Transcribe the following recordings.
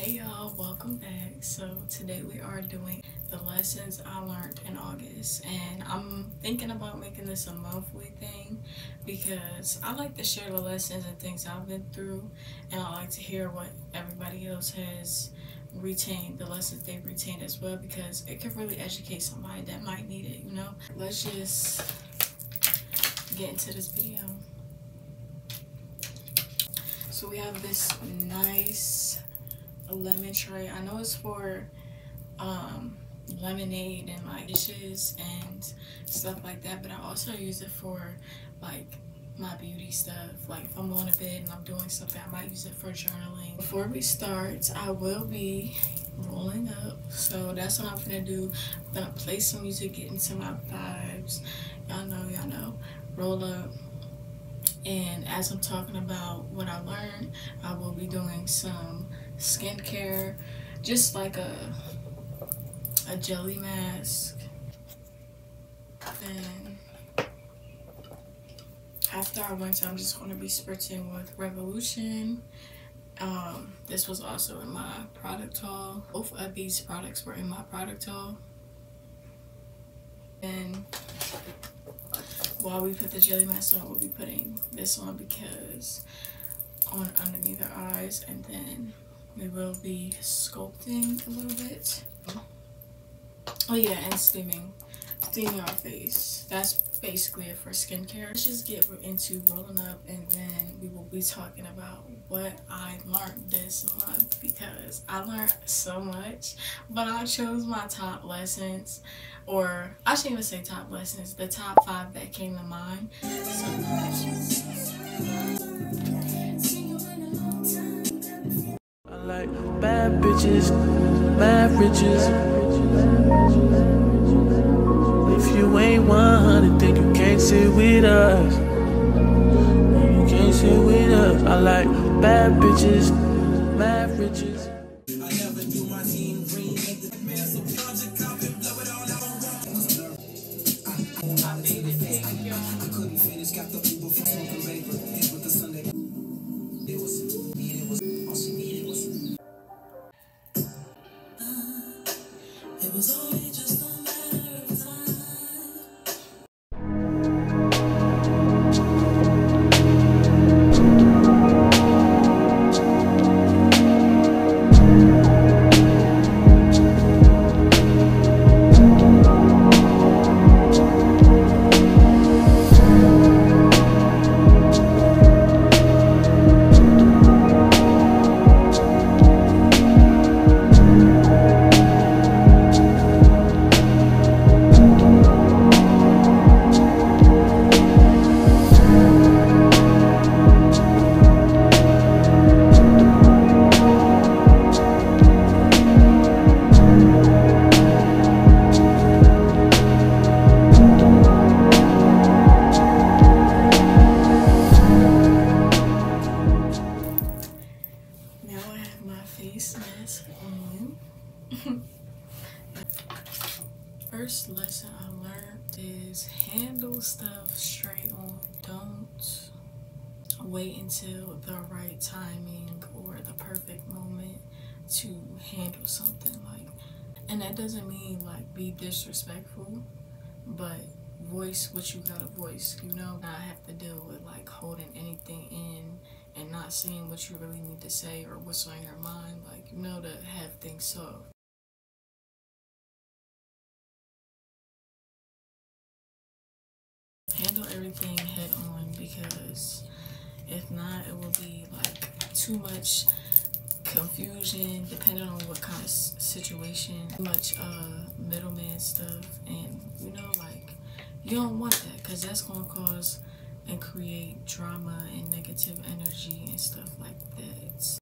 Hey y'all, welcome back. So today we are doing the lessons I learned in August, and I'm thinking about making this a monthly thing because I like to share the lessons and things I've been through, and I like to hear what everybody else has retained, the lessons they've retained as well, because it could really educate somebody that might need it, you know? Let's just get into this video. So we have this nice lemon tray. I know it's for lemonade and like dishes and stuff like that, but I also use it for like my beauty stuff. Like if I'm going to bed and I'm doing something, I might use it for journaling. Before we start, I will be rolling up, so that's what I'm gonna do. I'm gonna play some music, get into my vibes. Y'all know, roll up. And as I'm talking about what I learned, I will be doing some skincare, just like a jelly mask. And after I rinse, I'm just going to be spritzing with Revolution. This was also in my product haul. Both of these products were in my product haul. And while we put the jelly mask on, we'll be putting this on because on underneath our eyes, and then we will be sculpting a little bit. Oh yeah, and steaming our face. That's basically it for skincare. Let's just get into rolling up, and then we will be talking about what I learned this month, because I learned so much, but I chose my top lessons, or I shouldn't even say top lessons, the top 5 that came to mind. I like bad bitches, bad riches. If you ain't 100, then you can't sit with us. You can't sit with us. I like bad bitches, bad riches. I never do my team green, make the man some project up and blow it all out. I made it big, yo. I couldn't finish, got the Uber for smoking vapor. Hit with the Sunday. It was me, it was all she needed was. It was only just a matter of time. First lesson I learned is handle stuff straight on. Don't wait until the right timing or the perfect moment to handle something. Like, and that doesn't mean like be disrespectful, but voice what you gotta voice, you know? Not have to deal with like holding anything in and not saying what you really need to say or what's on your mind, like, you know, to have things solved. Handle everything head on, because if not, it will be like too much confusion depending on what kind of situation, too much middleman stuff, and you know, like, you don't want that, because that's going to cause and create drama and negative energy and stuff like that.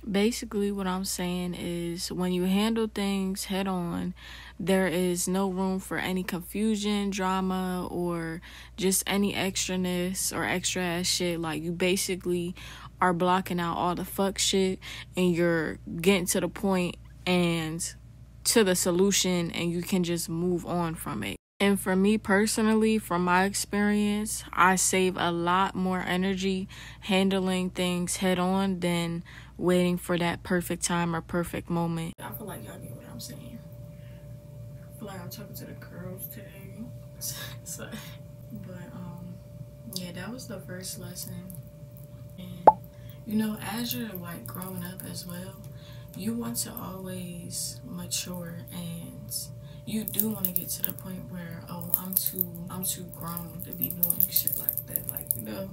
Basically, what I'm saying is when you handle things head on, there is no room for any confusion, drama, or just any extraness or extra ass shit. Like, you basically are blocking out all the fuck shit, and you're getting to the point and to the solution, and you can just move on from it. And for me personally, from my experience, I save a lot more energy handling things head on than waiting for that perfect time or perfect moment. I feel like y'all get what I'm saying. I feel like I'm talking to the girls today. So, but yeah, that was the first lesson. And you know, as you're like growing up as well, you want to always mature, and you do want to get to the point where, oh, I'm too grown to be doing shit like that. Like, you know,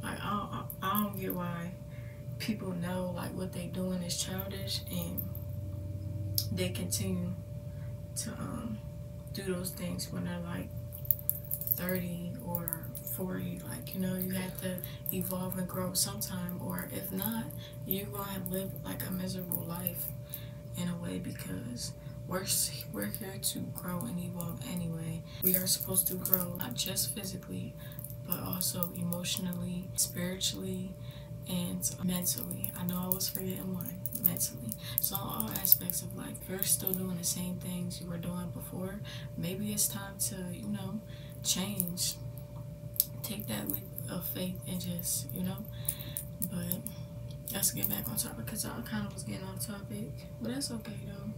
like I don't get why people know like what they doing is childish and they continue to do those things when they're like 30 or 40. Like, you know, you have to evolve and grow sometime, or if not, you're gonna live like a miserable life in a way, because we're here to grow and evolve anyway. We are supposed to grow not just physically, but also emotionally, spiritually, and mentally. I know I was forgetting one, mentally. So all aspects of life, if you're still doing the same things you were doing before, maybe it's time to, you know, change. Take that leap of faith and just, you know. But let's get back on topic, because I kind of was getting off topic, but that's okay though.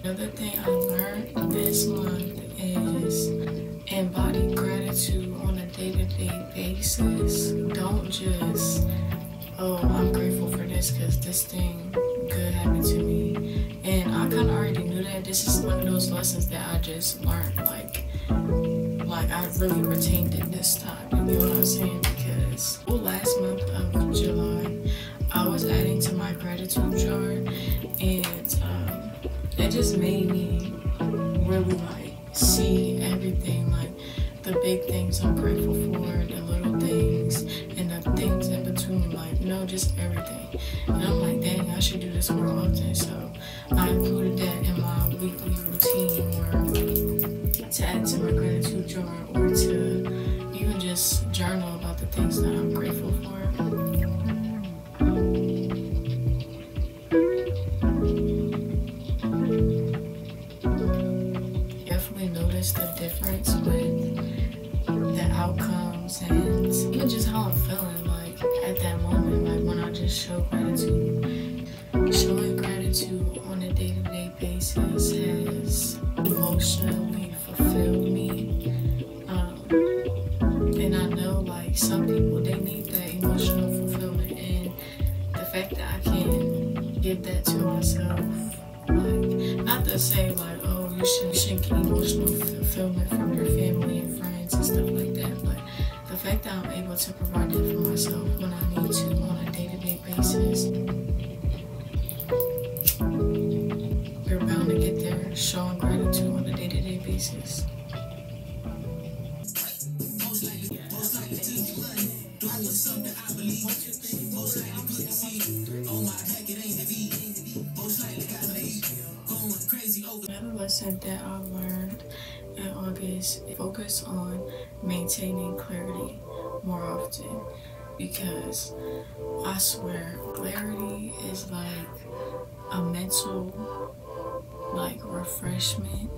Another thing I learned this month is embody gratitude on a day-to-day basis. Don't just, oh, I'm grateful for this because this thing good happened to me. And I kind of already knew that. This is one of those lessons that I just learned. Like I really retained it this time. You know what I'm saying? Because last month of July, I was adding to my gratitude jar, and it just made me really like see everything, like the big things I'm grateful for, the little things, and the things in between, like, you know, just everything. And I'm like, dang, I should do this more often. So I included that in my weekly routine, or to add to my gratitude jar, or to even just journal about the things that I'm grateful for. Notice the difference with the outcomes and even just how I'm feeling like at that moment, like when I just show gratitude. Showing gratitude on a day-to-day basis has emotionally fulfilled me, and I know like some people, they need that emotional fulfillment, and the fact that I can give that to myself, like, not to say like, oh, you shouldn't get emotional fulfillment from your family and friends and stuff like that, but the fact that I'm able to provide that for myself when I need to on a day-to-day basis, you're bound to get there. Showing gratitude on a day-to-day basis. Another lesson that I learned in August, focus on maintaining clarity more often, because I swear clarity is like a mental like refreshment,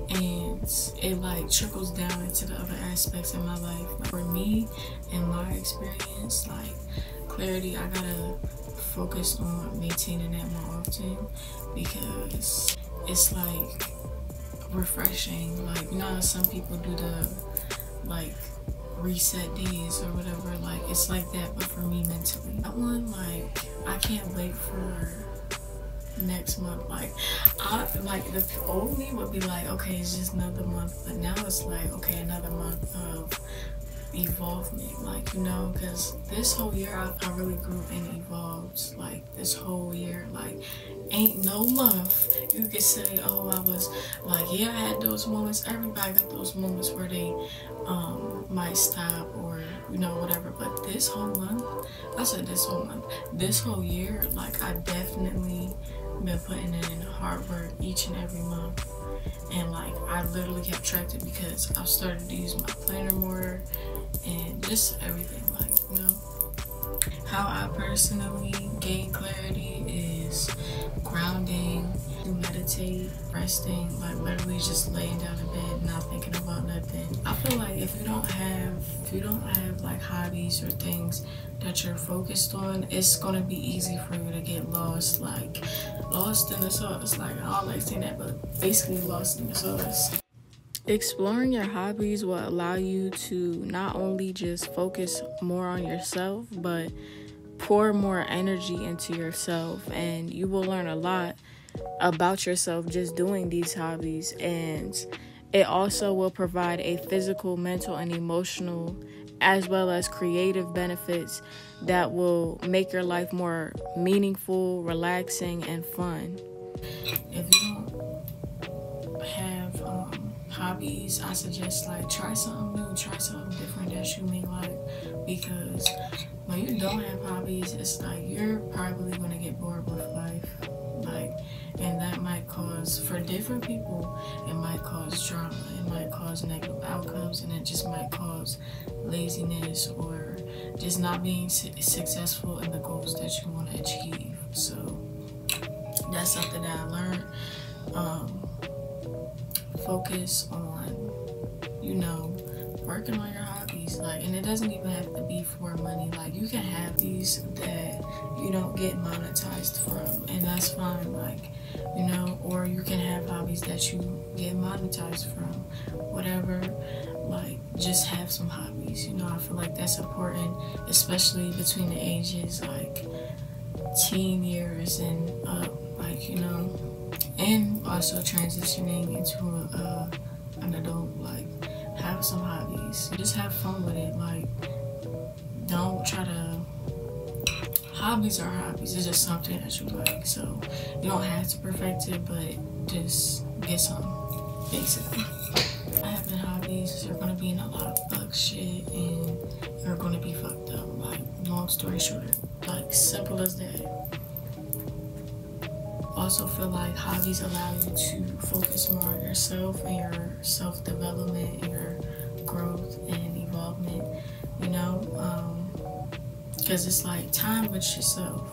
and it like trickles down into the other aspects of my life. Like, for me, in my experience, like clarity, I gotta focus on maintaining that more often, because it's like refreshing. Like, you know how some people do the like reset days or whatever, like it's like that, but for me mentally. That one, like, I can't wait for next month. Like, the old me would be like, okay, it's just another month, but now it's like, okay, another month of evolvement, like, you know, because this whole year I really grew and evolved. Like, this whole year, like, ain't no month you could say, oh, I was like, yeah, I had those moments. Everybody got those moments where they might stop, or, you know, whatever. But this whole month, I said this whole month, this whole year, like, I definitely been putting in hard work each and every month. And like, I literally kept track of it because I've started to use my planner more and just everything, like, you know. How I personally gain clarity is grounding, meditate, resting, like literally just laying down in bed, not thinking about nothing. I feel like if you don't have like hobbies or things that you're focused on, it's gonna be easy for you to get lost in the sauce. Like, I don't like saying that, but basically lost in the sauce. Exploring your hobbies will allow you to not only just focus more on yourself, but pour more energy into yourself, and you will learn a lot about yourself just doing these hobbies. And it also will provide a physical, mental, and emotional, as well as creative benefits that will make your life more meaningful, relaxing, and fun. If you don't have hobbies, I suggest like try something new, try something different that you may like, because when you don't have hobbies, it's like you're probably gonna get bored with life, like, and that might cause, for different people, it might cause drama, it might cause negative outcomes, and it just might cause laziness or just not being successful in the goals that you want to achieve. So that's something that I learned. Focus on, you know, working on your hobbies, like, and it doesn't even have to be for money. Like, you can have these that you don't get monetized from, and that's fine, like, you know, or you can have hobbies that you get monetized from, whatever. Like, just have some hobbies, you know. I feel like that's important, especially between the ages like teen years and up, like, you know. And also transitioning into an adult, like, have some hobbies. Just have fun with it. Like, don't try to... Hobbies are hobbies. It's just something that you like. So you don't have to perfect it, but just get some, basically. Having hobbies, you're gonna be in a lot of fuck shit, and you're gonna be fucked up. Like, long story short, like, simple as that. Also feel like hobbies allow you to focus more on yourself and your self-development and your growth and evolvement, you know, because it's like time with yourself.